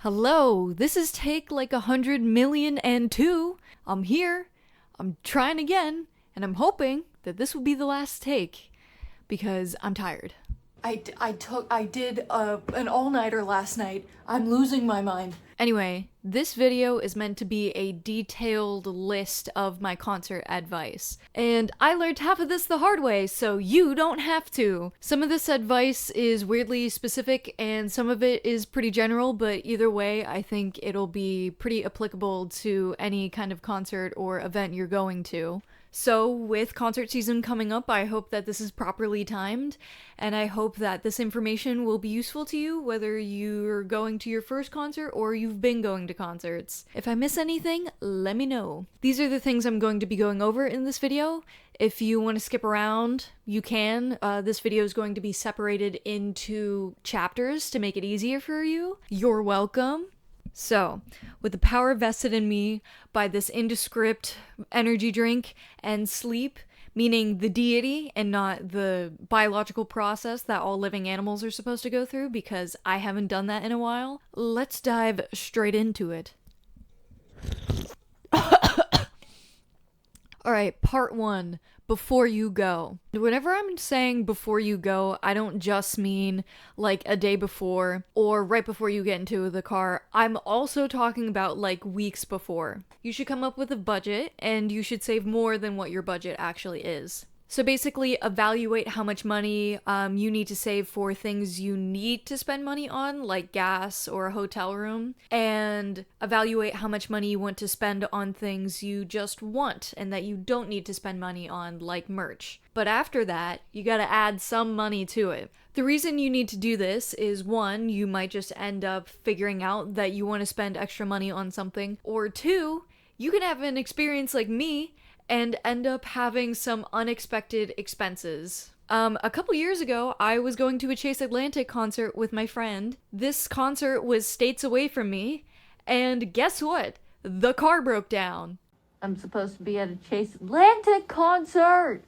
Hello, this is take like 100,000,002. I'm here. I'm trying again, and I'm hoping that this will be the last take because I'm tired. I did an all-nighter last night. I'm losing my mind. Anyway, this video is meant to be a detailed list of my concert advice. And I learned half of this the hard way, so you don't have to. Some of this advice is weirdly specific and some of it is pretty general, but either way, I think it'll be pretty applicable to any kind of concert or event you're going to. So, with concert season coming up, I hope that this is properly timed, and I hope that this information will be useful to you, whether you're going to your first concert or you've been going to concerts. If I miss anything, let me know. These are the things I'm going to be going over in this video. If you want to skip around, you can. This video is going to be separated into chapters to make it easier for you. You're welcome. So, with the power vested in me by this indescript energy drink and sleep, meaning the deity and not the biological process that all living animals are supposed to go through, because I haven't done that in a while, let's dive straight into it. Alright, part 1. Before you go. Whenever I'm saying before you go, I don't just mean like a day before or right before you get into the car. I'm also talking about like weeks before. You should come up with a budget and you should save more than what your budget actually is. So basically, evaluate how much money you need to save for things you need to spend money on, like gas or a hotel room, and evaluate how much money you want to spend on things you just want and that you don't need to spend money on, like merch. But after that, you gotta add some money to it. The reason you need to do this is, 1, you might just end up figuring out that you want to spend extra money on something, or 2, you can have an experience like me and end up having some unexpected expenses. A couple years ago, I was going to a Chase Atlantic concert with my friend. This concert was states away from me, and guess what? The car broke down. I'm supposed to be at a Chase Atlantic concert!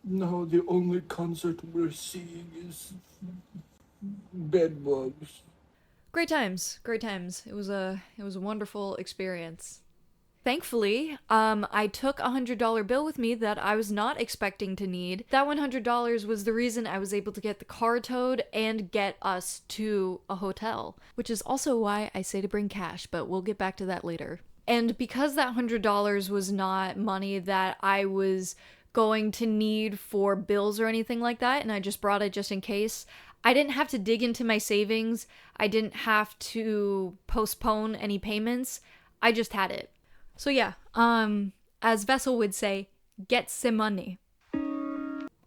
No, the only concert we're seeing is bedbugs. Great times, great times. It was a wonderful experience. Thankfully, I took a $100 bill with me that I was not expecting to need. That $100 was the reason I was able to get the car towed and get us to a hotel, which is also why I say to bring cash, but we'll get back to that later. And because that $100 was not money that I was going to need for bills or anything like that, and I just brought it just in case, I didn't have to dig into my savings. I didn't have to postpone any payments. I just had it. So yeah, as Vessel would say, get some money.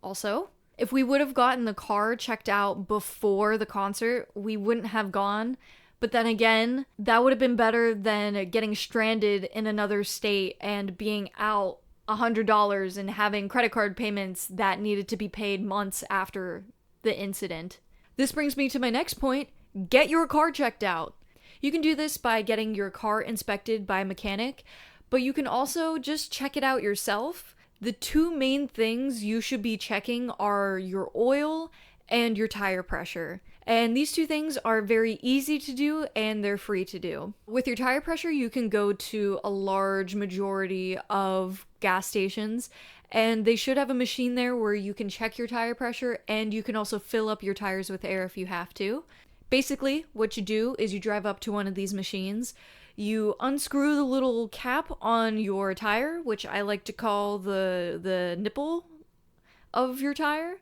Also, if we would have gotten the car checked out before the concert, we wouldn't have gone. But then again, that would have been better than getting stranded in another state and being out $100 and having credit card payments that needed to be paid months after the incident. This brings me to my next point: get your car checked out. You can do this by getting your car inspected by a mechanic, but you can also just check it out yourself. The 2 main things you should be checking are your oil and your tire pressure. And these 2 things are very easy to do and they're free to do. With your tire pressure, you can go to a large majority of gas stations, and they should have a machine there where you can check your tire pressure, and you can also fill up your tires with air if you have to. Basically, what you do is you drive up to one of these machines, you unscrew the little cap on your tire, which I like to call the nipple of your tire,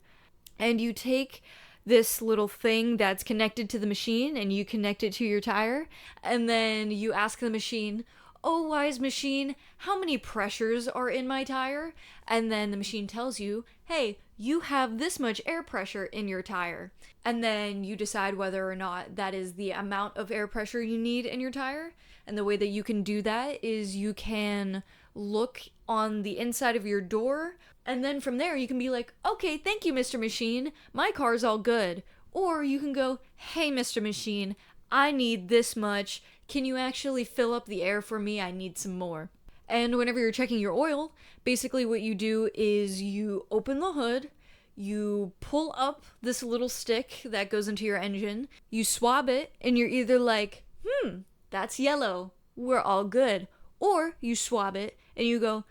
and you take this little thing that's connected to the machine and you connect it to your tire, and then you ask the machine, "Oh, wise machine, how many pressures are in my tire?" And then the machine tells you, "Hey, you have this much air pressure in your tire." And then you decide whether or not that is the amount of air pressure you need in your tire. And the way that you can do that is you can look on the inside of your door, and then from there you can be like, "Okay, thank you, Mr. Machine, my car's all good." Or you can go, "Hey, Mr. Machine, I need this much. Can you actually fill up the air for me? I need some more." And whenever you're checking your oil, basically what you do is you open the hood, you pull up this little stick that goes into your engine, you swab it, and you're either like, That's yellow. We're all good. Or you swab it and you go,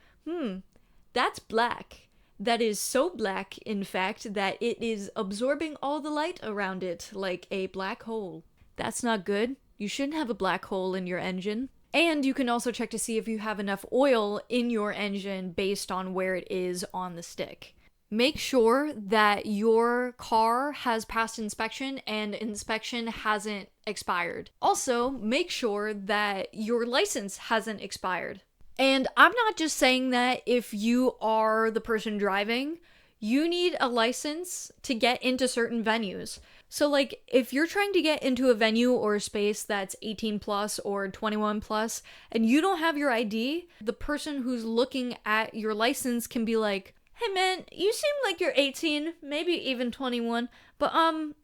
that's black. That is so black, in fact, that it is absorbing all the light around it like a black hole. That's not good. You shouldn't have a black hole in your engine. And you can also check to see if you have enough oil in your engine based on where it is on the stick. Make sure that your car has passed inspection and inspection hasn't expired. Also, make sure that your license hasn't expired. And I'm not just saying that if you are the person driving, you need a license to get into certain venues. So like if you're trying to get into a venue or a space that's 18 plus or 21 plus and you don't have your ID, the person who's looking at your license can be like, "Hey man, you seem like you're 18, maybe even 21, but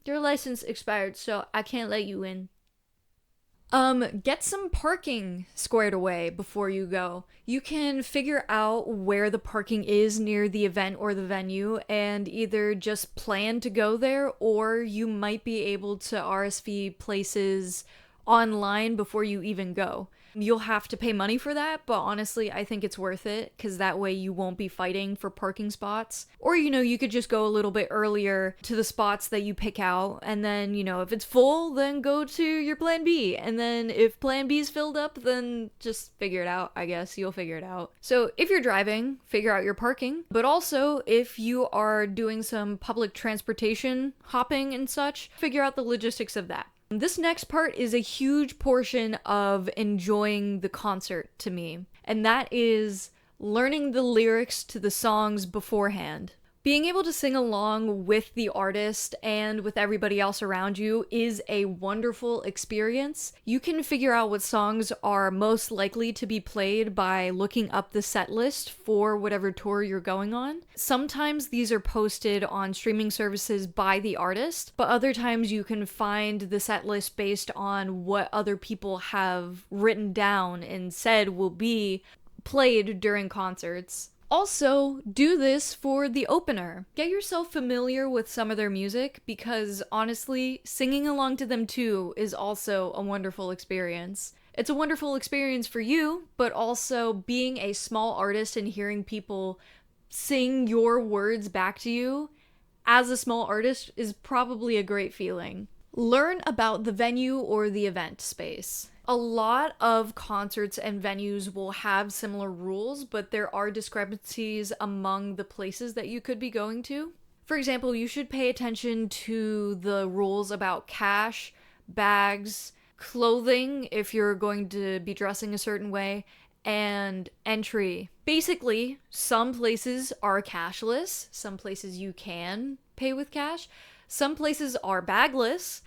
your license expired, so I can't let you in." Get some parking squared away before you go. You can figure out where the parking is near the event or the venue and either just plan to go there, or you might be able to RSV places online before you even go. You'll have to pay money for that, but honestly, I think it's worth it because that way you won't be fighting for parking spots. Or, you could just go a little bit earlier to the spots that you pick out, and then, if it's full, then go to your plan B. And then if plan B is filled up, then just figure it out, I guess. You'll figure it out. So if you're driving, figure out your parking. But also, if you are doing some public transportation hopping and such, figure out the logistics of that. This next part is a huge portion of enjoying the concert to me, and that is learning the lyrics to the songs beforehand. Being able to sing along with the artist and with everybody else around you is a wonderful experience. You can figure out what songs are most likely to be played by looking up the set list for whatever tour you're going on. Sometimes these are posted on streaming services by the artist, but other times you can find the set list based on what other people have written down and said will be played during concerts. Also, do this for the opener. Get yourself familiar with some of their music because honestly, singing along to them too is also a wonderful experience. It's a wonderful experience for you, but also being a small artist and hearing people sing your words back to you as a small artist is probably a great feeling. Learn about the venue or the event space. A lot of concerts and venues will have similar rules, but there are discrepancies among the places that you could be going to. For example, you should pay attention to the rules about cash, bags, clothing if you're going to be dressing a certain way, and entry. Basically, some places are cashless, some places you can pay with cash, some places are bagless.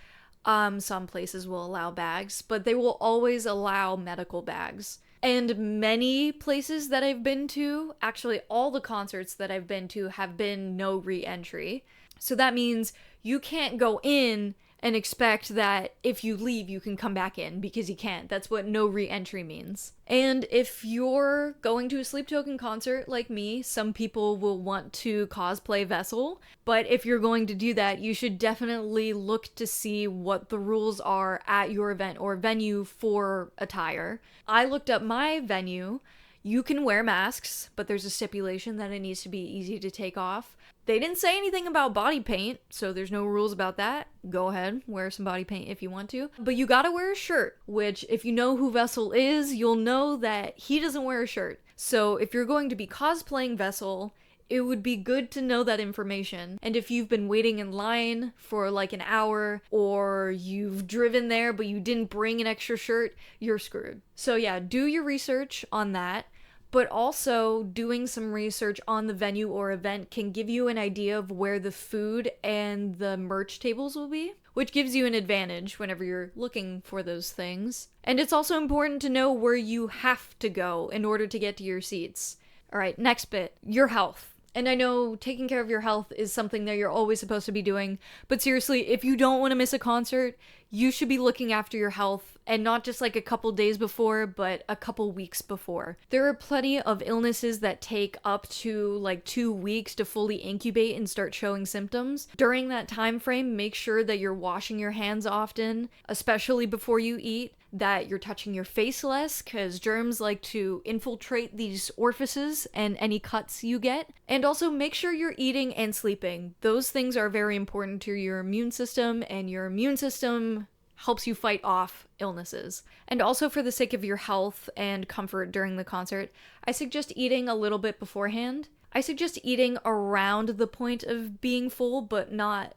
Some places will allow bags, but they will always allow medical bags. And many places that I've been to, actually all the concerts that I've been to have been no re-entry. So that means you can't go in and expect that if you leave, you can come back in, because you can't. That's what no re-entry means. And if you're going to a Sleep Token concert like me, some people will want to cosplay Vessel, but if you're going to do that, you should definitely look to see what the rules are at your event or venue for attire. I looked up my venue. You can wear masks, but there's a stipulation that it needs to be easy to take off. They didn't say anything about body paint, so there's no rules about that. Go ahead, wear some body paint if you want to. But you gotta wear a shirt, which if you know who Vessel is, you'll know that he doesn't wear a shirt. So if you're going to be cosplaying Vessel, it would be good to know that information. And if you've been waiting in line for like an hour, or you've driven there but you didn't bring an extra shirt, you're screwed. So yeah, do your research on that. But also, doing some research on the venue or event can give you an idea of where the food and the merch tables will be, which gives you an advantage whenever you're looking for those things. And it's also important to know where you have to go in order to get to your seats. Alright, next bit, your health. And I know taking care of your health is something that you're always supposed to be doing, but seriously, if you don't want to miss a concert, you should be looking after your health, and not just like a couple days before, but a couple weeks before. There are plenty of illnesses that take up to like 2 weeks to fully incubate and start showing symptoms. During that time frame, make sure that you're washing your hands often, especially before you eat, that you're touching your face less, because germs like to infiltrate these orifices and any cuts you get. And also make sure you're eating and sleeping. Those things are very important to your immune system, and your immune system helps you fight off illnesses. And also, for the sake of your health and comfort during the concert, I suggest eating a little bit beforehand. I suggest eating around the point of being full, but not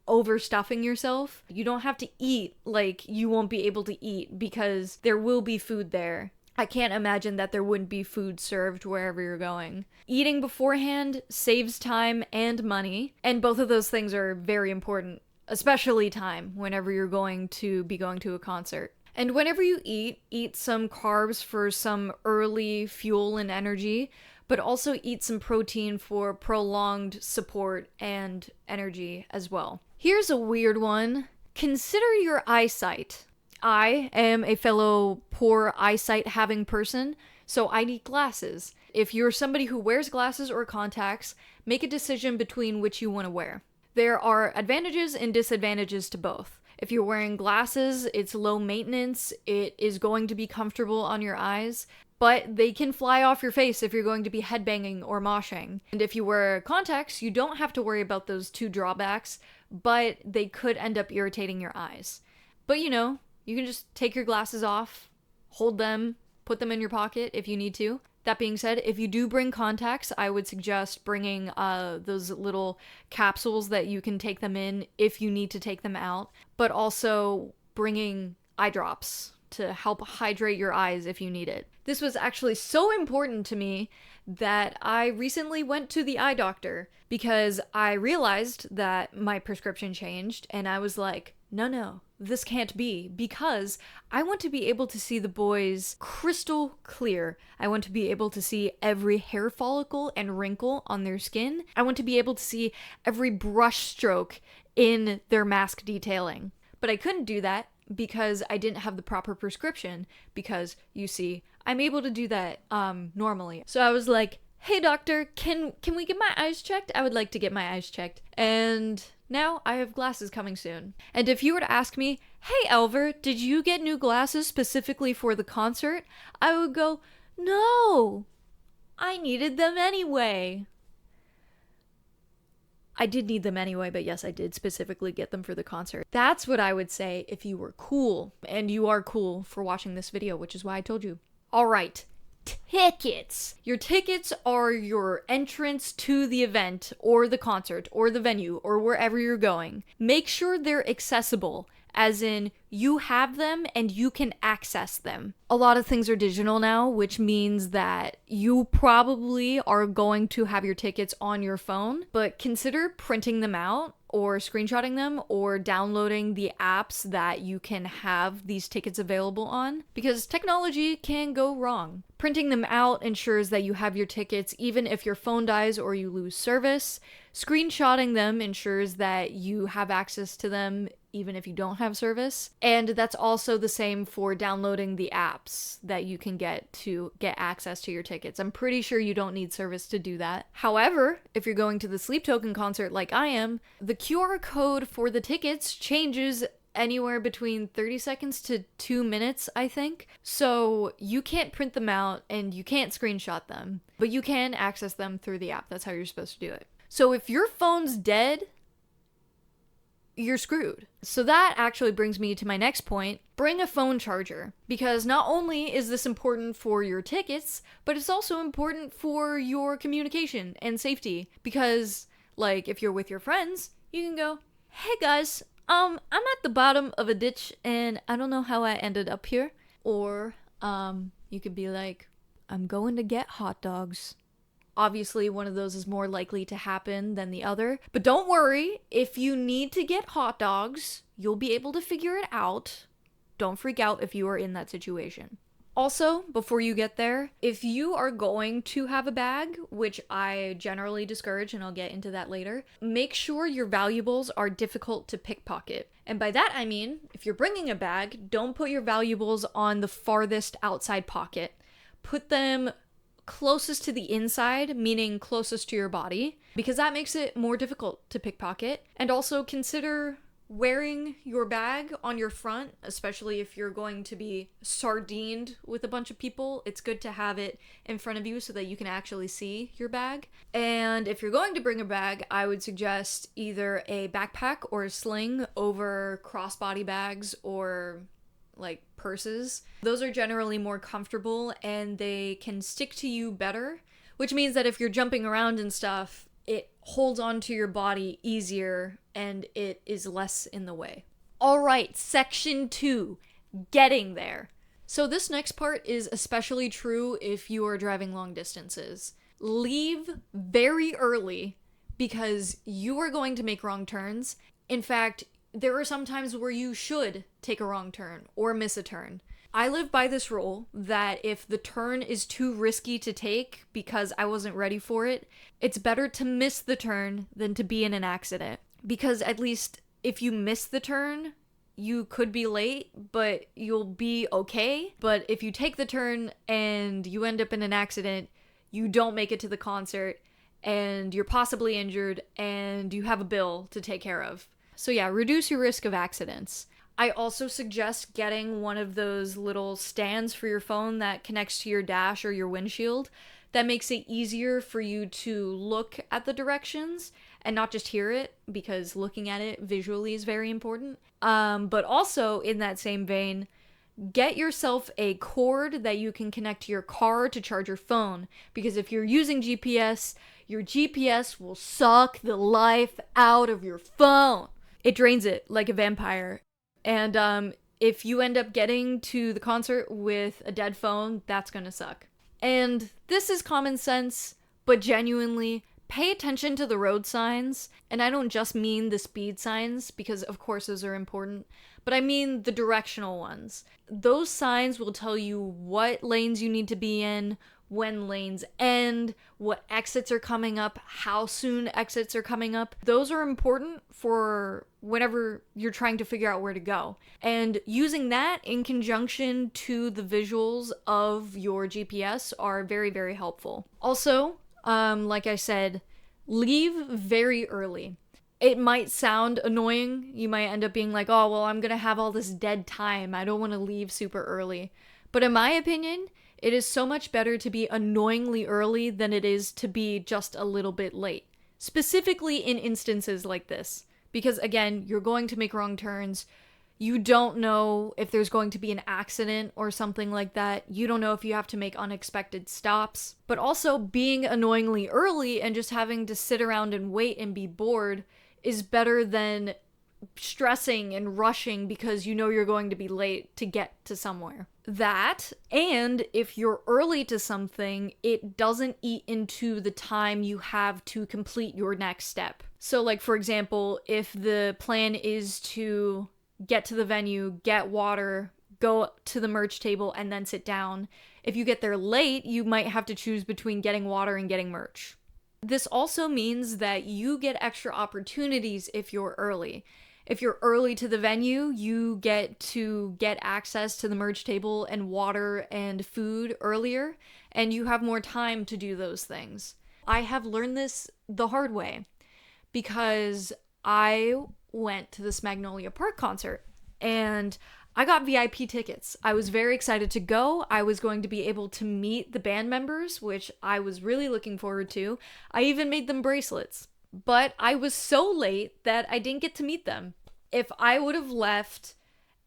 overstuffing yourself. You don't have to eat like you won't be able to eat, because there will be food there. I can't imagine that there wouldn't be food served wherever you're going. Eating beforehand saves time and money, and both of those things are very important, especially time whenever you're going to be going to a concert. And whenever you eat some carbs for some early fuel and energy, but also eat some protein for prolonged support and energy as well. Here's a weird one. Consider your eyesight. I am a fellow poor eyesight having person, so I need glasses. If you're somebody who wears glasses or contacts, make a decision between which you want to wear. There are advantages and disadvantages to both. If you're wearing glasses, it's low maintenance, it is going to be comfortable on your eyes, but they can fly off your face if you're going to be headbanging or moshing. And if you wear contacts, you don't have to worry about those two drawbacks, but they could end up irritating your eyes. But you know, you can just take your glasses off, hold them, put them in your pocket if you need to. That being said, if you do bring contacts, I would suggest bringing those little capsules that you can take them in if you need to take them out, but also bringing eye drops to help hydrate your eyes if you need it. This was actually so important to me that I recently went to the eye doctor because I realized that my prescription changed, and I was like, no, this can't be, because I want to be able to see the boys crystal clear. I want to be able to see every hair follicle and wrinkle on their skin. I want to be able to see every brush stroke in their mask detailing. But I couldn't do that because I didn't have the proper prescription, because, you see, I'm able to do that normally. So I was like, hey doctor, can we get my eyes checked? I would like to get my eyes checked. And now I have glasses coming soon. And if you were to ask me, hey Elver, did you get new glasses specifically for the concert? I would go, no, I needed them anyway. I did need them anyway, but yes, I did specifically get them for the concert. That's what I would say if you were cool. And you are cool for watching this video, which is why I told you. All right. Tickets. Your tickets are your entrance to the event or the concert or the venue or wherever you're going. Make sure they're accessible, as in you have them and you can access them. A lot of things are digital now, which means that you probably are going to have your tickets on your phone, but consider printing them out or screenshotting them or downloading the apps that you can have these tickets available on, because technology can go wrong. Printing them out ensures that you have your tickets even if your phone dies or you lose service. Screenshotting them ensures that you have access to them even if you don't have service. And that's also the same for downloading the apps that you can get to get access to your tickets. I'm pretty sure you don't need service to do that. However, if you're going to the Sleep Token concert like I am, the QR code for the tickets changes anywhere between 30 seconds to 2 minutes, I think. So you can't print them out and you can't screenshot them, but you can access them through the app. That's how you're supposed to do it. So if your phone's dead, you're screwed. So that actually brings me to my next point. Bring a phone charger, because not only is this important for your tickets, but it's also important for your communication and safety. Because, like, if you're with your friends, you can go, hey guys, I'm at the bottom of a ditch and I don't know how I ended up here. Or, you could be like, I'm going to get hot dogs. Obviously, one of those is more likely to happen than the other. But don't worry, if you need to get hot dogs, you'll be able to figure it out. Don't freak out if you are in that situation. Also, before you get there, if you are going to have a bag, which I generally discourage, and I'll get into that later, make sure your valuables are difficult to pickpocket. And by that I mean, if you're bringing a bag, don't put your valuables on the farthest outside pocket. Put them closest to the inside, meaning closest to your body, because that makes it more difficult to pickpocket. And also consider wearing your bag on your front, especially if you're going to be sardined with a bunch of people. It's good to have it in front of you so that you can actually see your bag. And if you're going to bring a bag, I would suggest either a backpack or a sling over crossbody bags or like purses. Those are generally more comfortable and they can stick to you better, which means that if you're jumping around and stuff, it holds onto your body easier and it is less in the way. All right, section 2, getting there. So this next part is especially true if you are driving long distances. Leave very early because you are going to make wrong turns. In fact, there are some times where you should take a wrong turn or miss a turn. I live by this rule that if the turn is too risky to take because I wasn't ready for it, it's better to miss the turn than to be in an accident. Because at least if you miss the turn, you could be late, but you'll be okay. But if you take the turn and you end up in an accident, you don't make it to the concert, and you're possibly injured, and you have a bill to take care of. So yeah, reduce your risk of accidents. I also suggest getting one of those little stands for your phone that connects to your dash or your windshield. That makes it easier for you to look at the directions and not just hear it, because looking at it visually is very important. But also, in that same vein, get yourself a cord that you can connect to your car to charge your phone, because if you're using GPS, your GPS will suck the life out of your phone. It drains it like a vampire. And if you end up getting to the concert with a dead phone, that's gonna suck. And this is common sense, but genuinely, pay attention to the road signs. And I don't just mean the speed signs, because of course those are important, but I mean the directional ones. Those signs will tell you what lanes you need to be in, when lanes end, what exits are coming up, how soon exits are coming up. Those are important for whenever you're trying to figure out where to go. And using that in conjunction to the visuals of your GPS are very, very helpful. Also, like I said, leave very early. It might sound annoying. You might end up being like, oh, well, I'm gonna have all this dead time. I don't want to leave super early. But in my opinion, it is so much better to be annoyingly early than it is to be just a little bit late. Specifically in instances like this. Because again, you're going to make wrong turns. You don't know if there's going to be an accident or something like that. You don't know if you have to make unexpected stops. But also, being annoyingly early and just having to sit around and wait and be bored is better than stressing and rushing because you know you're going to be late to get to somewhere. That, and if you're early to something, it doesn't eat into the time you have to complete your next step. So like, for example, if the plan is to get to the venue, get water, go to the merch table, and then sit down, if you get there late, you might have to choose between getting water and getting merch. This also means that you get extra opportunities if you're early. If you're early to the venue, you get to get access to the merch table and water and food earlier, and you have more time to do those things. I have learned this the hard way because I went to this Magnolia Park concert and I got VIP tickets. I was very excited to go. I was going to be able to meet the band members, which I was really looking forward to. I even made them bracelets. But I was so late that I didn't get to meet them. If I would have left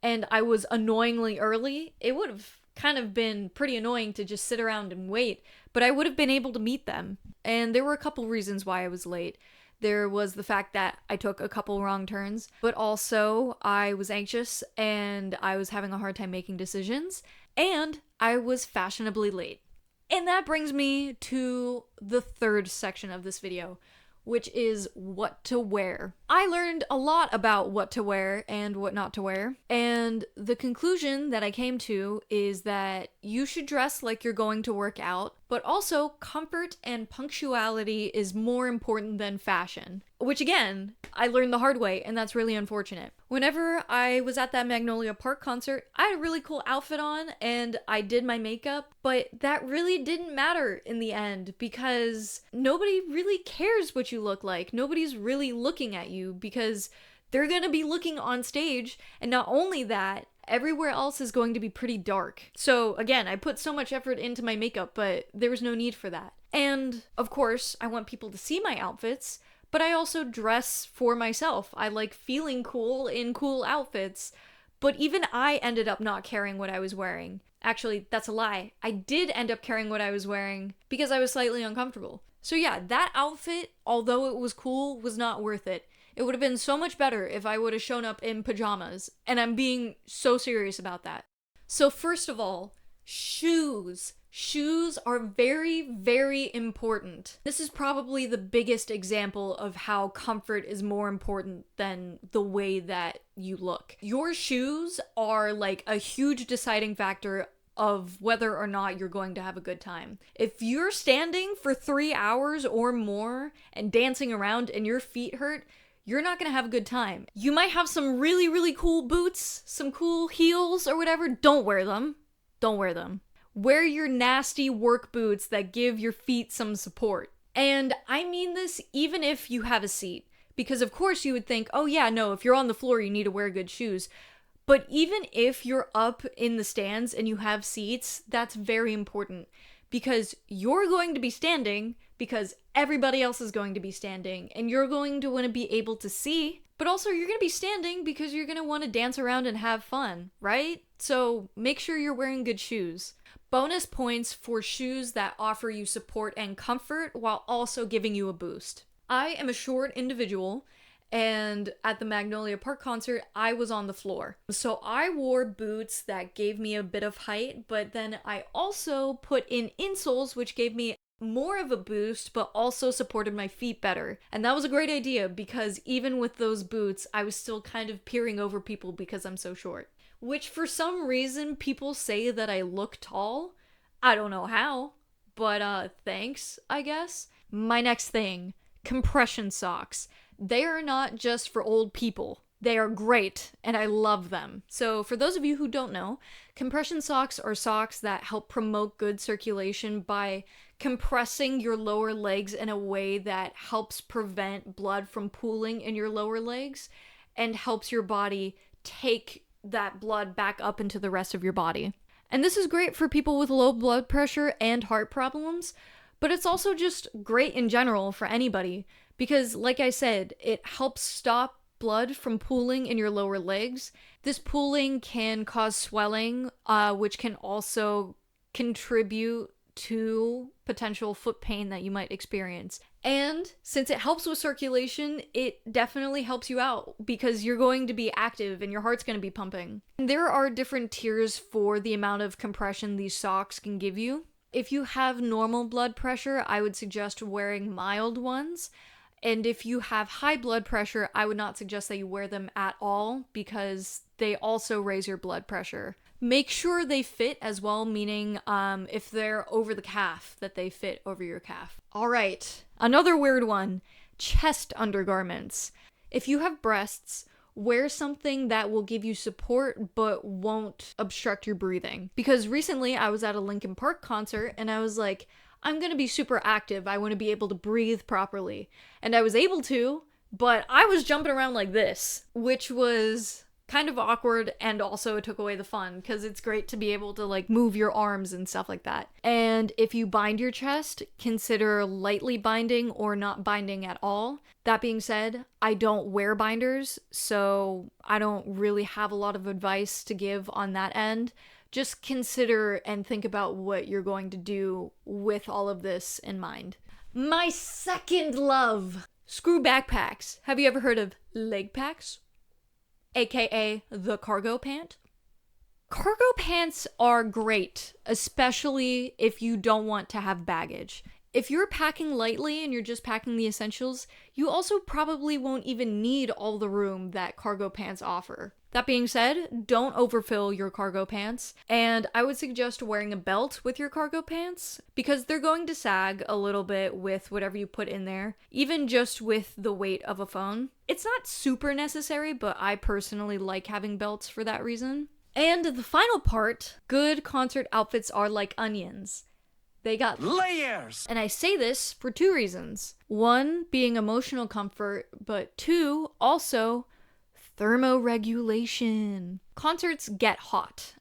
and I was annoyingly early, it would have kind of been pretty annoying to just sit around and wait, but I would have been able to meet them. And there were a couple reasons why I was late. There was the fact that I took a couple wrong turns, but also I was anxious and I was having a hard time making decisions, and I was fashionably late. And that brings me to the third section of this video, which is what to wear. I learned a lot about what to wear and what not to wear, and the conclusion that I came to is that you should dress like you're going to work out, but also comfort and punctuality is more important than fashion. Which again, I learned the hard way, and that's really unfortunate. Whenever I was at that Magnolia Park concert, I had a really cool outfit on, and I did my makeup, but that really didn't matter in the end, because nobody really cares what you look like. Nobody's really looking at you, because they're gonna be looking on stage, and not only that, everywhere else is going to be pretty dark. So again, I put so much effort into my makeup, but there was no need for that. And of course, I want people to see my outfits, but I also dress for myself. I like feeling cool in cool outfits, but even I ended up not caring what I was wearing. Actually, that's a lie. I did end up caring what I was wearing because I was slightly uncomfortable. So yeah, that outfit, although it was cool, was not worth it. It would have been so much better if I would have shown up in pajamas, and I'm being so serious about that. So first of all, shoes. Shoes are very, very important. This is probably the biggest example of how comfort is more important than the way that you look. Your shoes are like a huge deciding factor of whether or not you're going to have a good time. If you're standing for 3 hours or more and dancing around and your feet hurt, you're not gonna have a good time. You might have some really, really cool boots, some cool heels or whatever. Don't wear them. Don't wear them. Wear your nasty work boots that give your feet some support. And I mean this even if you have a seat. Because of course you would think, oh yeah, no, if you're on the floor, you need to wear good shoes. But even if you're up in the stands and you have seats, that's very important. Because you're going to be standing because everybody else is going to be standing, and you're going to want to be able to see, but also you're going to be standing because you're going to want to dance around and have fun, right? So make sure you're wearing good shoes. Bonus points for shoes that offer you support and comfort while also giving you a boost. I am a short individual, and at the Magnolia Park concert, I was on the floor. So I wore boots that gave me a bit of height, but then I also put in insoles, which gave me more of a boost, but also supported my feet better. And that was a great idea because even with those boots, I was still kind of peering over people because I'm so short. Which for some reason, people say that I look tall. I don't know how, but thanks, I guess. My next thing, compression socks. They are not just for old people. They are great, and I love them. So for those of you who don't know, compression socks are socks that help promote good circulation by compressing your lower legs in a way that helps prevent blood from pooling in your lower legs and helps your body take that blood back up into the rest of your body. And this is great for people with low blood pressure and heart problems, but it's also just great in general for anybody because, like I said, it helps stop blood from pooling in your lower legs. This pooling can cause swelling, which can also contribute to potential foot pain that you might experience. And since it helps with circulation, it definitely helps you out because you're going to be active and your heart's going to be pumping. And there are different tiers for the amount of compression these socks can give you. If you have normal blood pressure, I would suggest wearing mild ones. And if you have high blood pressure, I would not suggest that you wear them at all because they also raise your blood pressure. Make sure they fit as well, meaning if they're over the calf, that they fit over your calf. All right, another weird one, chest undergarments. If you have breasts, wear something that will give you support but won't obstruct your breathing. Because recently I was at a Linkin Park concert and I was like, I'm gonna be super active. I want to be able to breathe properly. And I was able to, but I was jumping around like this, which was kind of awkward, and also it took away the fun because it's great to be able to like move your arms and stuff like that. And if you bind your chest, consider lightly binding or not binding at all. That being said, I don't wear binders, so I don't really have a lot of advice to give on that end. Just consider and think about what you're going to do with all of this in mind. My second love, screw backpacks. Have you ever heard of leg packs? AKA the cargo pant. Cargo pants are great, especially if you don't want to have baggage. If you're packing lightly and you're just packing the essentials, you also probably won't even need all the room that cargo pants offer. That being said, don't overfill your cargo pants, and I would suggest wearing a belt with your cargo pants because they're going to sag a little bit with whatever you put in there, even just with the weight of a phone. It's not super necessary, but I personally like having belts for that reason. And the final part, good concert outfits are like onions. They got layers! And I say this for two reasons. One, being emotional comfort, but two, also thermoregulation. Concerts get hot,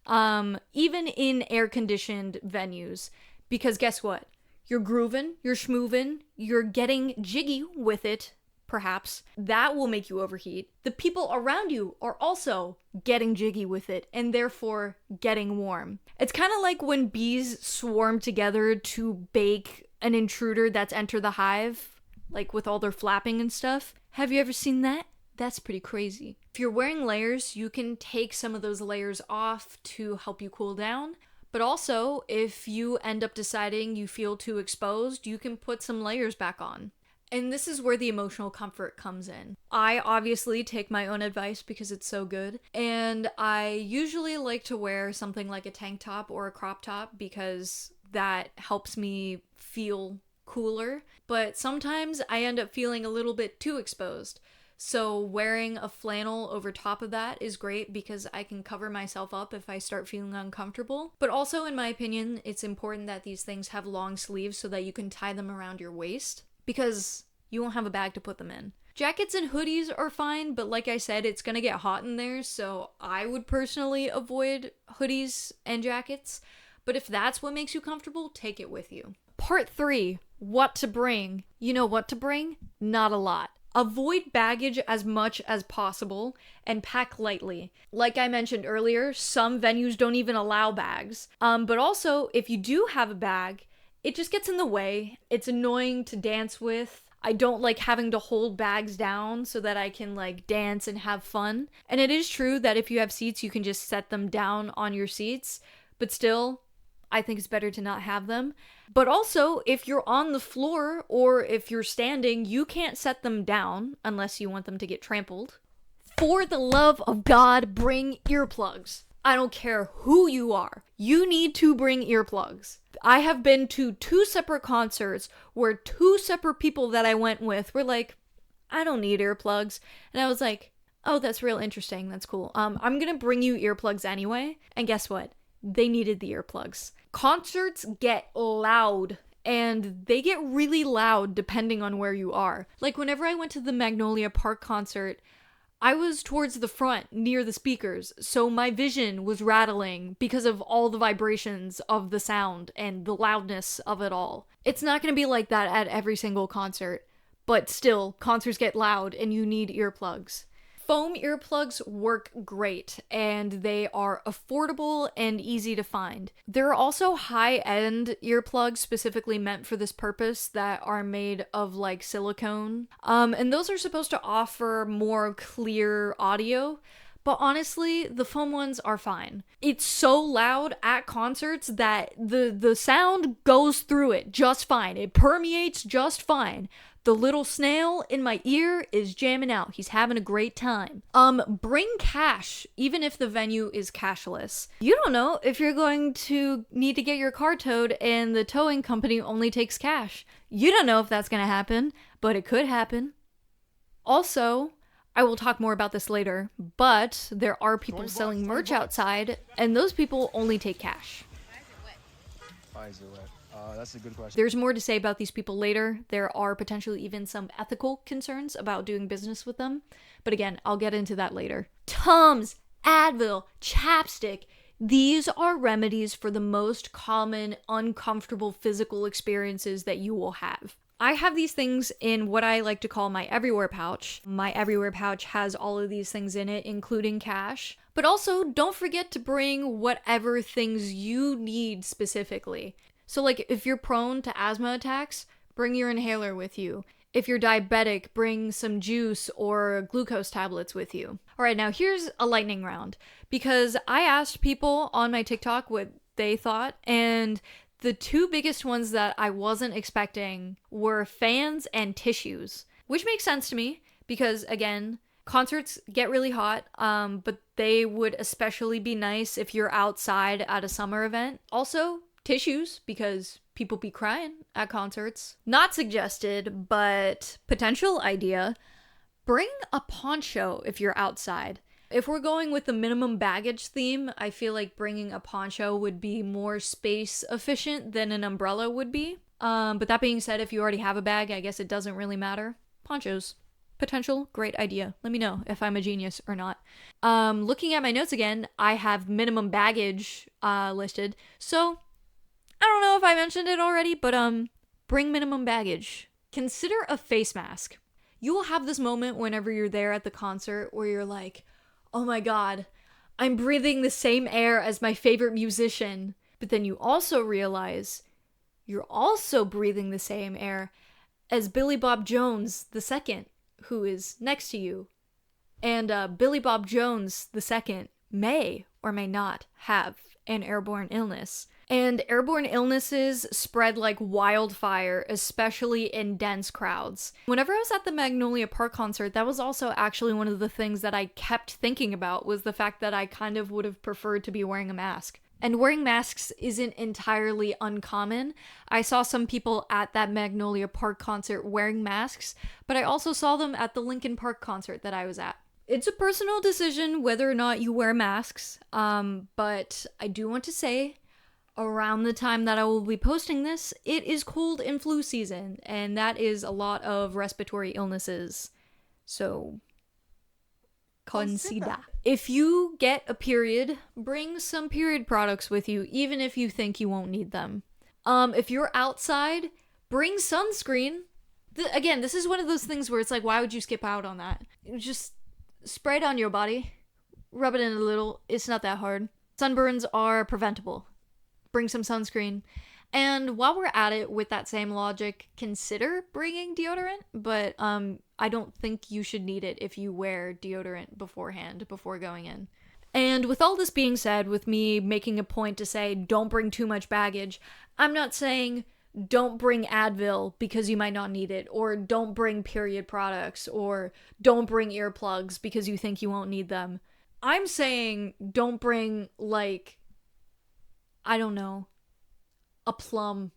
even in air-conditioned venues, because guess what? You're grooving, you're schmoovin', you're getting jiggy with it, perhaps. That will make you overheat. The people around you are also getting jiggy with it, and therefore getting warm. It's kind of like when bees swarm together to bake an intruder that's entered the hive, like with all their flapping and stuff. Have you ever seen that? That's pretty crazy. If you're wearing layers, you can take some of those layers off to help you cool down. But also, if you end up deciding you feel too exposed, you can put some layers back on. And this is where the emotional comfort comes in. I obviously take my own advice because it's so good. And I usually like to wear something like a tank top or a crop top because that helps me feel cooler. But sometimes I end up feeling a little bit too exposed. So wearing a flannel over top of that is great because I can cover myself up if I start feeling uncomfortable. But also, in my opinion, it's important that these things have long sleeves so that you can tie them around your waist because you won't have a bag to put them in. Jackets and hoodies are fine, but like I said, it's gonna get hot in there, so I would personally avoid hoodies and jackets. But if that's what makes you comfortable, take it with you. Part 3, what to bring. You know what to bring? Not a lot. Avoid baggage as much as possible and pack lightly. Like I mentioned earlier, some venues don't even allow bags. But also, if you do have a bag, it just gets in the way. It's annoying to dance with. I don't like having to hold bags down so that I can like dance and have fun. And it is true that if you have seats, you can just set them down on your seats. But still, I think it's better to not have them. But also, if you're on the floor or if you're standing, you can't set them down unless you want them to get trampled. For the love of God, bring earplugs. I don't care who you are. You need to bring earplugs. I have been to 2 separate concerts where 2 separate people that I went with were like, I don't need earplugs. And I was like, oh, that's real interesting. That's cool. I'm gonna bring you earplugs anyway. And guess what? They needed the earplugs. Concerts get loud, and they get really loud depending on where you are. Like whenever I went to the Magnolia Park concert, I was towards the front near the speakers, so my vision was rattling because of all the vibrations of the sound and the loudness of it all. It's not going to be like that at every single concert, but still, concerts get loud and you need earplugs. Foam earplugs work great, and they are affordable and easy to find. There are also high-end earplugs specifically meant for this purpose that are made of like silicone. And those are supposed to offer more clear audio, but honestly, the foam ones are fine. It's so loud at concerts that the sound goes through it just fine. It permeates just fine. The little snail in my ear is jamming out. He's having a great time. Bring cash, even if the venue is cashless. You don't know if you're going to need to get your car towed and the towing company only takes cash. You don't know if that's gonna happen, but it could happen. Also, I will talk more about this later, but there are people selling merch outside, and those people only take cash. Why is it wet? That's a good question. There's more to say about these people later. There are potentially even some ethical concerns about doing business with them. But again, I'll get into that later. Tums, Advil, chapstick. These are remedies for the most common uncomfortable physical experiences that you will have. I have these things in what I like to call my everywhere pouch. My everywhere pouch has all of these things in it, including cash. But also, don't forget to bring whatever things you need specifically. So like if you're prone to asthma attacks, bring your inhaler with you. If you're diabetic, bring some juice or glucose tablets with you. All right, now here's a lightning round because I asked people on my TikTok what they thought, and The two biggest ones that I wasn't expecting were fans and tissues, which makes sense to me because, again, concerts get really hot, but they would especially be nice if you're outside at a summer event. Also, tissues, because people be crying at concerts. Not suggested, but potential idea. Bring a poncho if you're outside. If we're going with the minimum baggage theme, I feel like bringing a poncho would be more space efficient than an umbrella would be. But that being said, if you already have a bag, I guess it doesn't really matter. Ponchos. Potential, great idea. Let me know if I'm a genius or not. Looking at my notes again, I have minimum baggage listed. So, I don't know if I mentioned it already, but bring minimum baggage. Consider a face mask. You will have this moment whenever you're there at the concert where you're like, oh my god, I'm breathing the same air as my favorite musician. But then you also realize you're also breathing the same air as Billy Bob Jones II, who is next to you. And Billy Bob Jones II may or may not have an airborne illness. And airborne illnesses spread like wildfire, especially in dense crowds. Whenever I was at the Magnolia Park concert, that was also actually one of the things that I kept thinking about, was the fact that I kind of would have preferred to be wearing a mask. And wearing masks isn't entirely uncommon. I saw some people at that Magnolia Park concert wearing masks, but I also saw them at the Linkin Park concert that I was at. It's a personal decision whether or not you wear masks, but I do want to say, around the time that I will be posting this, it is cold and flu season, and that is a lot of respiratory illnesses. So, consider. If you get a period, bring some period products with you, even if you think you won't need them. If you're outside, bring sunscreen. Again, this is one of those things where it's like, why would you skip out on that? Just spray it on your body, rub it in a little, it's not that hard. Sunburns are preventable. Bring some sunscreen. And while we're at it, with that same logic, consider bringing deodorant, but I don't think you should need it if you wear deodorant beforehand, before going in. And with all this being said, with me making a point to say don't bring too much baggage, I'm not saying don't bring Advil because you might not need it, or don't bring period products, or don't bring earplugs because you think you won't need them. I'm saying don't bring, like, I don't know, a plum.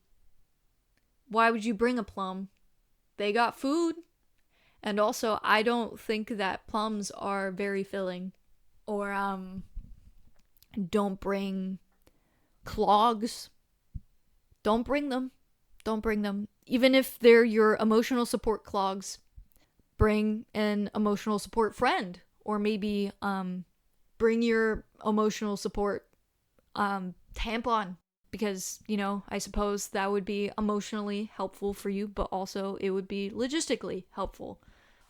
Why would you bring a plum? They got food. And also, I don't think that plums are very filling. Or, don't bring clogs. Don't bring them. Don't bring them. Even if they're your emotional support clogs, bring an emotional support friend. Or maybe, bring your emotional support, tampon, because, you know, I suppose that would be emotionally helpful for you, but also it would be logistically helpful.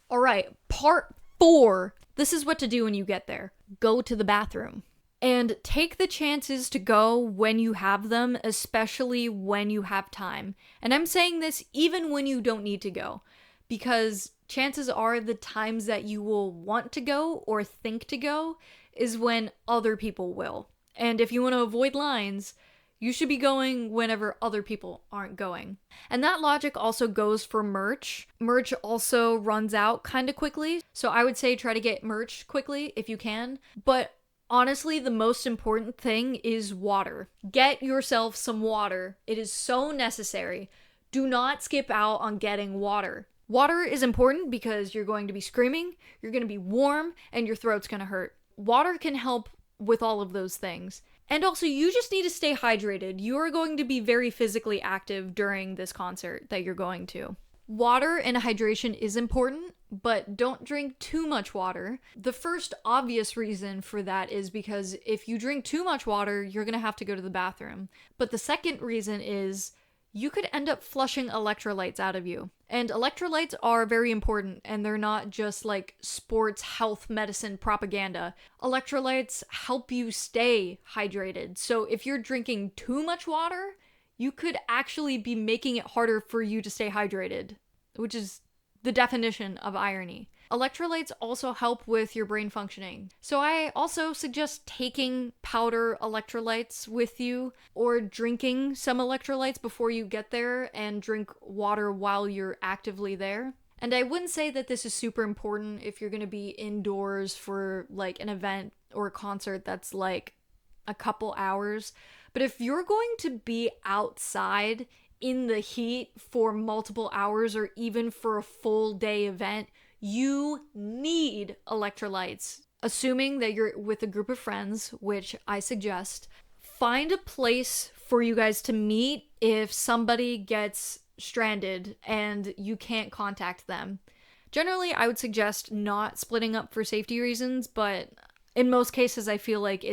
All right, part 4. This is what to do when you get there. Go to the bathroom. And take the chances to go when you have them, especially when you have time. And I'm saying this even when you don't need to go, because chances are the times that you will want to go or think to go is when other people will. And if you want to avoid lines, you should be going whenever other people aren't going. And that logic also goes for merch. Merch also runs out kind of quickly. So I would say try to get merch quickly if you can. But honestly, the most important thing is water. Get yourself some water. It is so necessary. Do not skip out on getting water. Water is important because you're going to be screaming, you're going to be warm, and your throat's going to hurt. Water can help with all of those things. And also, you just need to stay hydrated. You are going to be very physically active during this concert that you're going to. Water and hydration is important, but don't drink too much water. The first obvious reason for that is because if you drink too much water, you're going to have to go to the bathroom. But the second reason is you could end up flushing electrolytes out of you. And electrolytes are very important, and they're not just like sports health medicine propaganda. Electrolytes help you stay hydrated. So if you're drinking too much water, you could actually be making it harder for you to stay hydrated, which is the definition of irony. Electrolytes also help with your brain functioning. So I also suggest taking powder electrolytes with you or drinking some electrolytes before you get there and drink water while you're actively there. And I wouldn't say that this is super important if you're going to be indoors for like an event or a concert that's like a couple hours. But if you're going to be outside in the heat for multiple hours or even for a full day event, you need electrolytes. Assuming that you're with a group of friends, which I suggest, find a place for you guys to meet if somebody gets stranded and you can't contact them. Generally, I would suggest not splitting up for safety reasons, but in most cases, I feel like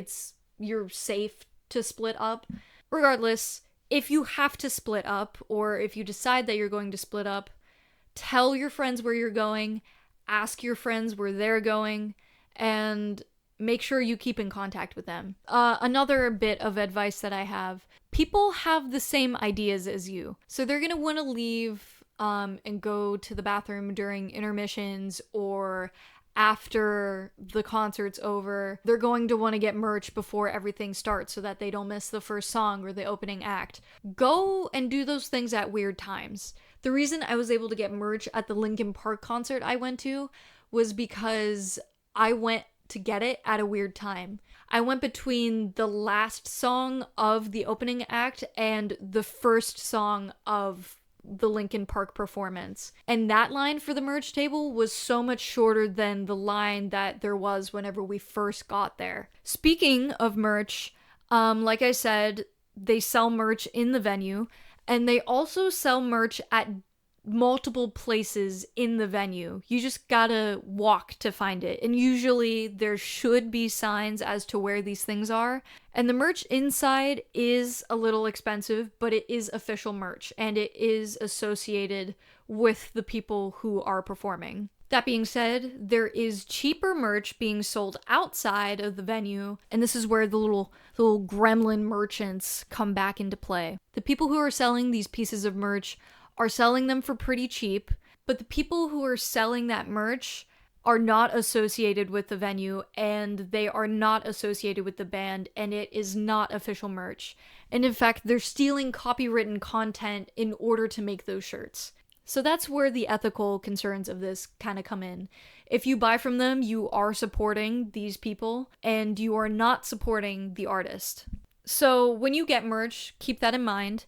you're safe to split up. Regardless, if you have to split up, or if you decide that you're going to split up, tell your friends where you're going, ask your friends where they're going, and make sure you keep in contact with them. Another bit of advice that I have, people have the same ideas as you. So they're going to want to leave and go to the bathroom during intermissions or after the concert's over. They're going to want to get merch before everything starts so that they don't miss the first song or the opening act. Go and do those things at weird times. The reason I was able to get merch at the Linkin Park concert I went to was because I went to get it at a weird time. I went between the last song of the opening act and the first song of the Linkin Park performance. And that line for the merch table was so much shorter than the line that there was whenever we first got there. Speaking of merch, like I said, they sell merch in the venue, and they also sell merch at multiple places in the venue. You just gotta walk to find it. And usually there should be signs as to where these things are. And the merch inside is a little expensive, but it is official merch and it is associated with the people who are performing. That being said, there is cheaper merch being sold outside of the venue, and this is where the little gremlin merchants come back into play. The people who are selling these pieces of merch are selling them for pretty cheap, but the people who are selling that merch are not associated with the venue, and they are not associated with the band, and it is not official merch. And in fact, they're stealing copywritten content in order to make those shirts. So that's where the ethical concerns of this kind of come in. If you buy from them, you are supporting these people, and you are not supporting the artist. So when you get merch, keep that in mind.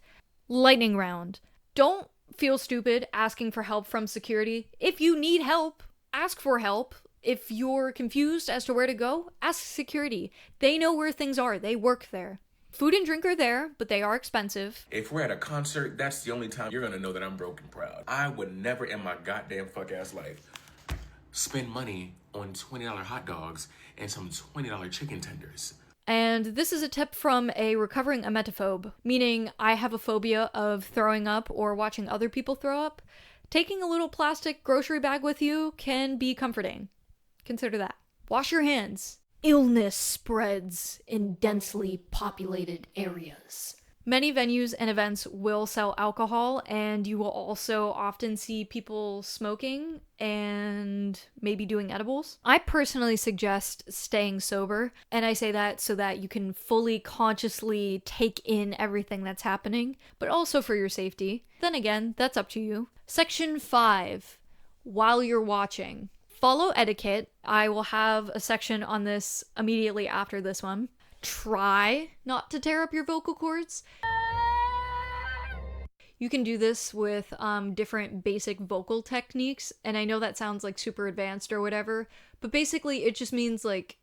Lightning round. Don't feel stupid asking for help from security. If you need help, ask for help. If you're confused as to where to go, ask security. They know where things are. They work there. Food and drink are there, but they are expensive. If we're at a concert, that's the only time you're gonna know that I'm broke and proud. I would never in my goddamn fuck ass life spend money on $20 hot dogs and some $20 chicken tenders. And this is a tip from a recovering emetophobe, meaning I have a phobia of throwing up or watching other people throw up. Taking a little plastic grocery bag with you can be comforting. Consider that. Wash your hands. Illness spreads in densely populated areas. Many venues and events will sell alcohol, and you will also often see people smoking and maybe doing edibles. I personally suggest staying sober, and I say that so that you can fully consciously take in everything that's happening, but also for your safety. Then again, that's up to you. Section 5. While you're watching. Follow etiquette. I will have a section on this immediately after this one. Try not to tear up your vocal cords. You can do this with different basic vocal techniques, and I know that sounds like super advanced or whatever, but basically it just means like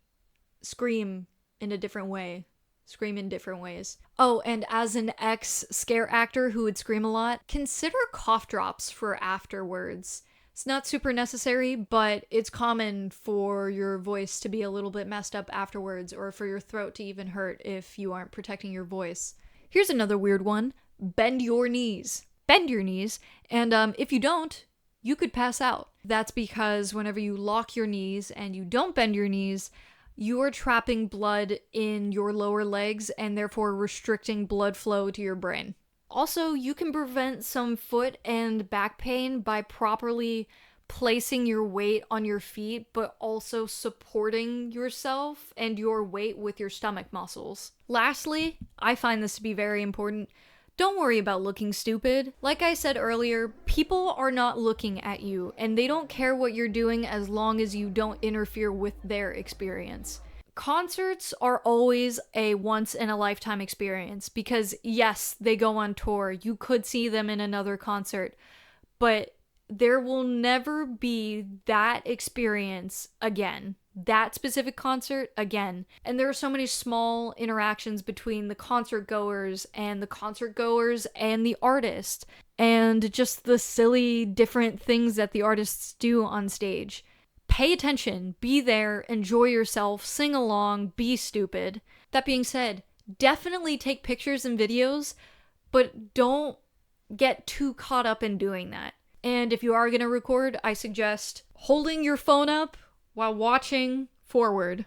scream in a different way. Scream in different ways. Oh, and as an ex-scare actor who would scream a lot, consider cough drops for afterwards. It's not super necessary, but it's common for your voice to be a little bit messed up afterwards, or for your throat to even hurt if you aren't protecting your voice. Here's another weird one. Bend your knees. Bend your knees, and if you don't, you could pass out. That's because whenever you lock your knees and you don't bend your knees, you are trapping blood in your lower legs and therefore restricting blood flow to your brain. Also, you can prevent some foot and back pain by properly placing your weight on your feet, but also supporting yourself and your weight with your stomach muscles. Lastly, I find this to be very important. Don't worry about looking stupid. Like I said earlier, people are not looking at you, and they don't care what you're doing as long as you don't interfere with their experience. Concerts are always a once-in-a-lifetime experience because, yes, they go on tour. You could see them in another concert, but there will never be that experience again. That specific concert again. And there are so many small interactions between the concert goers and the artist, and just the silly different things that the artists do on stage. Pay attention, be there, enjoy yourself, sing along, be stupid. That being said, definitely take pictures and videos, but don't get too caught up in doing that. And if you are going to record, I suggest holding your phone up while watching forward.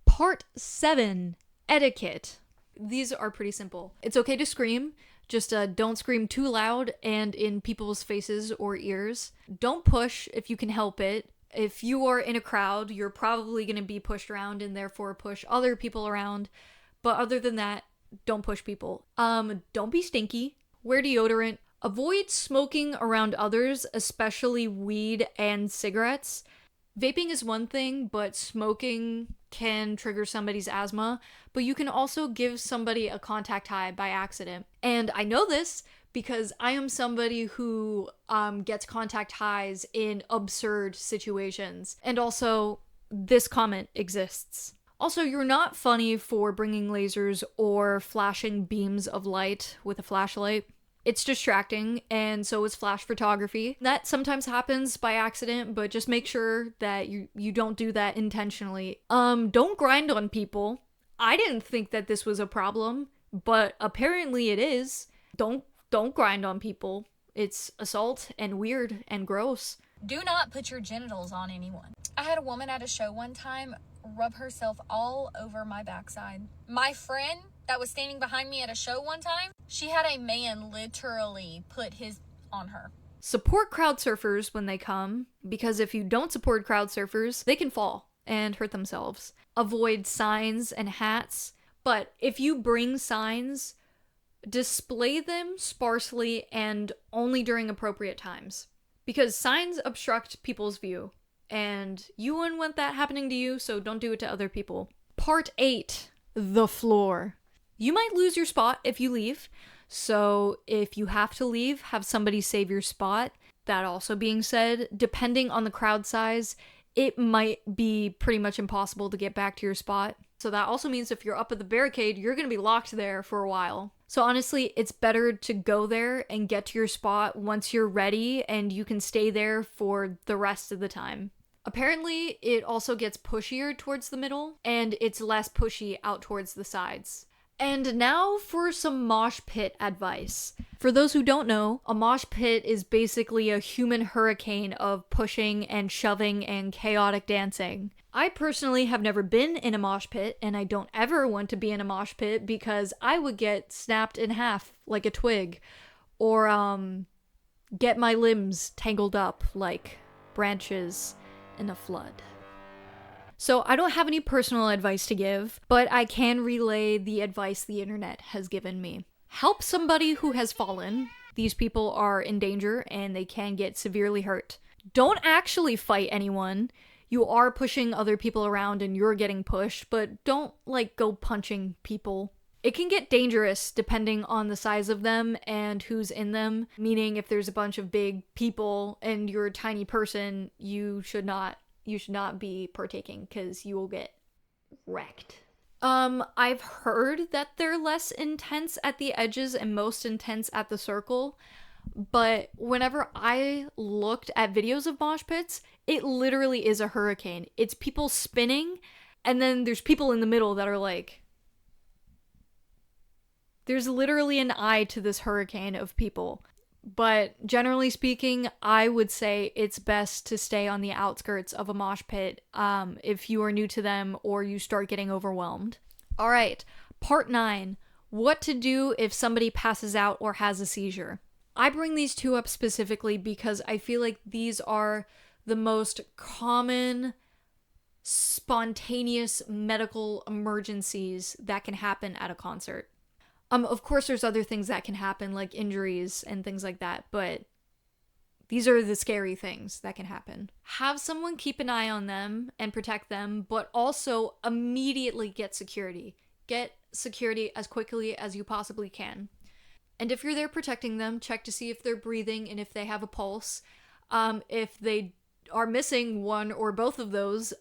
Part 7, Etiquette. These are pretty simple. It's okay to scream, just don't scream too loud and in people's faces or ears. Don't push if you can help it. If you are in a crowd, you're probably going to be pushed around and therefore push other people around. But other than that, don't push people. Don't be stinky. Wear deodorant. Avoid smoking around others, especially weed and cigarettes. Vaping is one thing, but smoking can trigger somebody's asthma, but you can also give somebody a contact high by accident. And I know this because I am somebody who gets contact highs in absurd situations. And also, this comment exists. Also, you're not funny for bringing lasers or flashing beams of light with a flashlight. It's distracting, and so is flash photography. That sometimes happens by accident, but just make sure that you don't do that intentionally. Don't grind on people. I didn't think that this was a problem, but apparently it is. Don't grind on people. It's assault and weird and gross. Do not put your genitals on anyone. I had a woman at a show one time rub herself all over my backside. My friend that was standing behind me at a show one time, she had a man literally put his on her. Support crowd surfers when they come, because if you don't support crowd surfers, they can fall and hurt themselves. Avoid signs and hats, but if you bring signs, display them sparsely and only during appropriate times. Because signs obstruct people's view, and you wouldn't want that happening to you, so don't do it to other people. Part 8, the floor. You might lose your spot if you leave, so if you have to leave, have somebody save your spot. That also being said, depending on the crowd size, it might be pretty much impossible to get back to your spot. So that also means if you're up at the barricade, you're going to be locked there for a while. So honestly, it's better to go there and get to your spot once you're ready and you can stay there for the rest of the time. Apparently, it also gets pushier towards the middle, and it's less pushy out towards the sides. And now for some mosh pit advice. For those who don't know, a mosh pit is basically a human hurricane of pushing and shoving and chaotic dancing. I personally have never been in a mosh pit, and I don't ever want to be in a mosh pit because I would get snapped in half like a twig, or get my limbs tangled up like branches in a flood. So I don't have any personal advice to give, but I can relay the advice the internet has given me. Help somebody who has fallen. These people are in danger and they can get severely hurt. Don't actually fight anyone. You are pushing other people around and you're getting pushed, but don't go punching people. It can get dangerous depending on the size of them and who's in them, meaning if there's a bunch of big people and you're a tiny person, you should not be partaking because you will get wrecked. I've heard that they're less intense at the edges and most intense at the circle, but whenever I looked at videos of mosh pits, it literally is a hurricane. It's people spinning, and then there's people in the middle that are like... There's literally an eye to this hurricane of people. But generally speaking, I would say it's best to stay on the outskirts of a mosh pit if you are new to them or you start getting overwhelmed. Alright, part 9. What to do if somebody passes out or has a seizure. I bring these two up specifically because I feel like these are the most common spontaneous medical emergencies that can happen at a concert. Of course there's other things that can happen, like injuries and things like that, but these are the scary things that can happen. Have someone keep an eye on them and protect them, but also immediately get security. Get security as quickly as you possibly can. And if you're there protecting them, check to see if they're breathing and if they have a pulse. If they are missing one or both of those,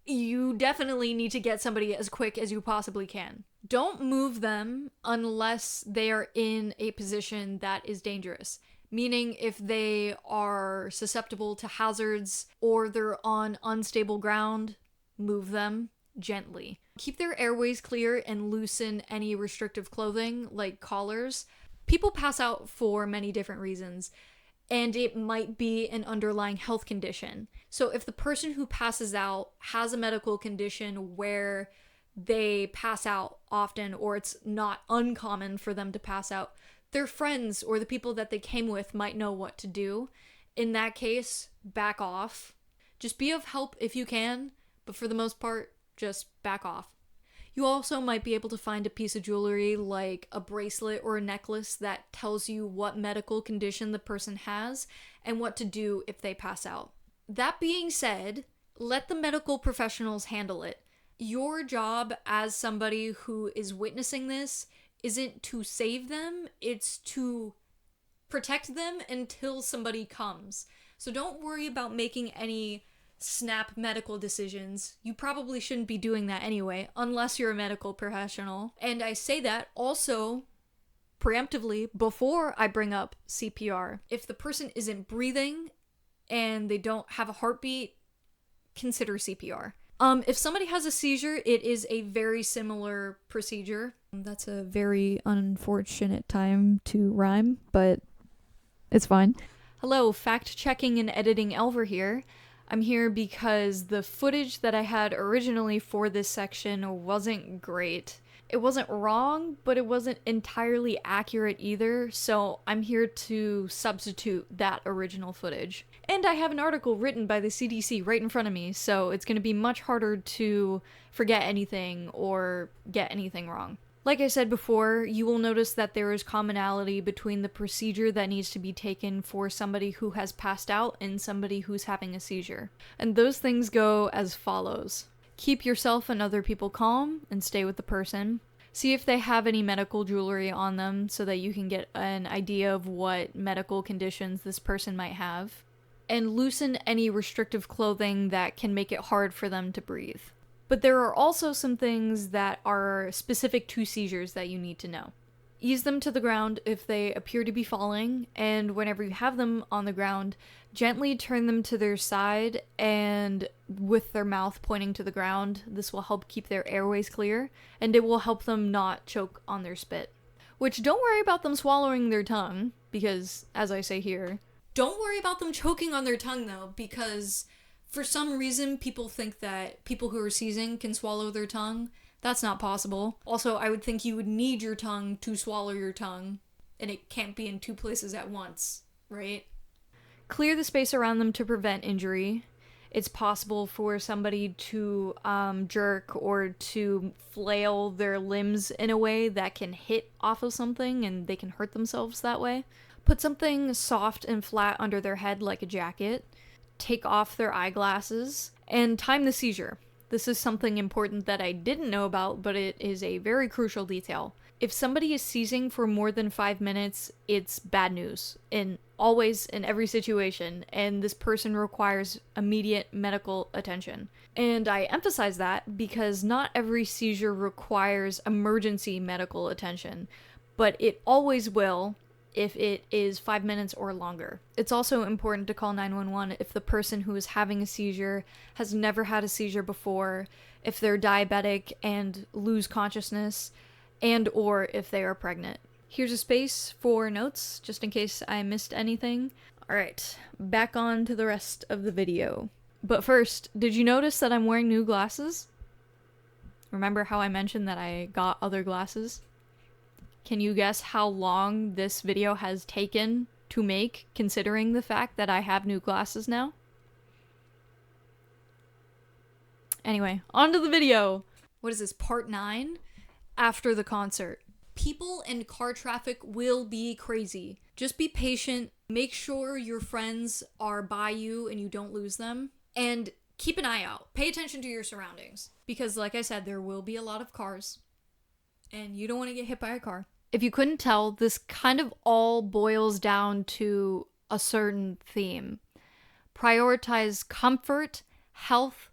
you definitely need to get somebody as quick as you possibly can. Don't move them unless they are in a position that is dangerous. Meaning if they are susceptible to hazards or they're on unstable ground, move them gently. Keep their airways clear and loosen any restrictive clothing, like collars. People pass out for many different reasons, and it might be an underlying health condition. So if the person who passes out has a medical condition where they pass out often, or it's not uncommon for them to pass out, their friends or the people that they came with might know what to do. In that case, back off. Just be of help if you can, but for the most part, just back off. You also might be able to find a piece of jewelry like a bracelet or a necklace that tells you what medical condition the person has and what to do if they pass out. That being said, let the medical professionals handle it. Your job as somebody who is witnessing this isn't to save them, it's to protect them until somebody comes. So don't worry about making any snap medical decisions. You probably shouldn't be doing that anyway, unless you're a medical professional. And I say that also preemptively before I bring up CPR. If the person isn't breathing and they don't have a heartbeat, consider CPR. If somebody has a seizure, it is a very similar procedure. That's a very unfortunate time to rhyme, but it's fine. Hello, fact-checking and editing Elver here. I'm here because the footage that I had originally for this section wasn't great. It wasn't wrong, but it wasn't entirely accurate either, so I'm here to substitute that original footage. And I have an article written by the CDC right in front of me, so it's going to be much harder to forget anything or get anything wrong. Like I said before, you will notice that there is commonality between the procedure that needs to be taken for somebody who has passed out and somebody who's having a seizure. And those things go as follows. Keep yourself and other people calm and stay with the person. See if they have any medical jewelry on them so that you can get an idea of what medical conditions this person might have. And loosen any restrictive clothing that can make it hard for them to breathe. But there are also some things that are specific to seizures that you need to know. Ease them to the ground if they appear to be falling, and whenever you have them on the ground, gently turn them to their side and with their mouth pointing to the ground. This will help keep their airways clear, and it will help them not choke on their spit. Which, don't worry about them swallowing their tongue, because, as I say here, don't worry about them choking on their tongue though, because for some reason, people think that people who are seizing can swallow their tongue. That's not possible. Also, I would think you would need your tongue to swallow your tongue, and it can't be in two places at once, right? Clear the space around them to prevent injury. It's possible for somebody to jerk or to flail their limbs in a way that can hit off of something, and they can hurt themselves that way. Put something soft and flat under their head like a jacket. Take off their eyeglasses, and time the seizure. This is something important that I didn't know about, but it is a very crucial detail. If somebody is seizing for more than 5 minutes, it's bad news, always in every situation, and this person requires immediate medical attention. And I emphasize that because not every seizure requires emergency medical attention, but it always will if it is 5 minutes or longer. It's also important to call 911 if the person who is having a seizure has never had a seizure before, if they're diabetic and lose consciousness, and or if they are pregnant. Here's a space for notes, just in case I missed anything. Alright, back on to the rest of the video. But first, did you notice that I'm wearing new glasses? Remember how I mentioned that I got other glasses? Can you guess how long this video has taken to make, considering the fact that I have new glasses now? Anyway, on to the video. What is this, part 9? After the concert. People and car traffic will be crazy. Just be patient. Make sure your friends are by you and you don't lose them. And keep an eye out. Pay attention to your surroundings. Because like I said, there will be a lot of cars. And you don't want to get hit by a car. If you couldn't tell, this kind of all boils down to a certain theme. Prioritize comfort, health,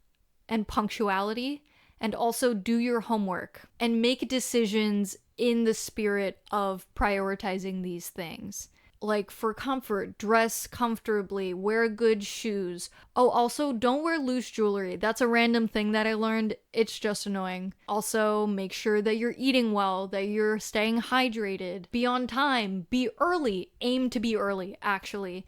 and punctuality. And also do your homework and make decisions in the spirit of prioritizing these things. Like for comfort, dress comfortably, wear good shoes. Oh, also don't wear loose jewelry. That's a random thing that I learned. It's just annoying. Also, make sure that you're eating well, that you're staying hydrated. Be on time, be early. Aim to be early, actually.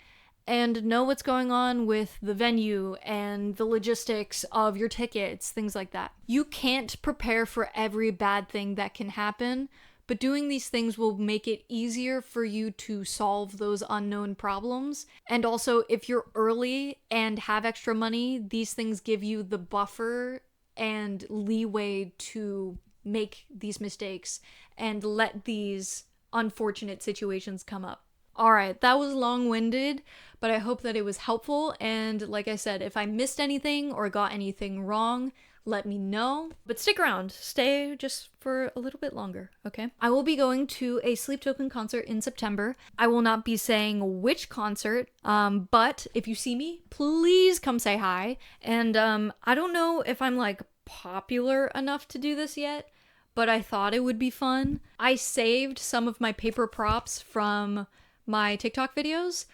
And know what's going on with the venue and the logistics of your tickets, things like that. You can't prepare for every bad thing that can happen, but doing these things will make it easier for you to solve those unknown problems. And also, if you're early and have extra money, these things give you the buffer and leeway to make these mistakes and let these unfortunate situations come up. Alright, that was long-winded, but I hope that it was helpful, and like I said, if I missed anything or got anything wrong, let me know. But stick around, stay just for a little bit longer, okay? I will be going to a Sleep Token concert in September. I will not be saying which concert, but if you see me, please come say hi. And I don't know if I'm like popular enough to do this yet, but I thought it would be fun. I saved some of my paper props from my TikTok videos.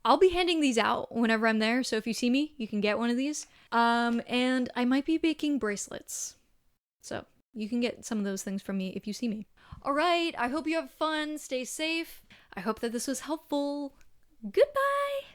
I'll be handing these out whenever I'm there, so if you see me, you can get one of these. And I might be baking bracelets. So you can get some of those things from me if you see me. Alright, I hope you have fun, stay safe. I hope that this was helpful. Goodbye!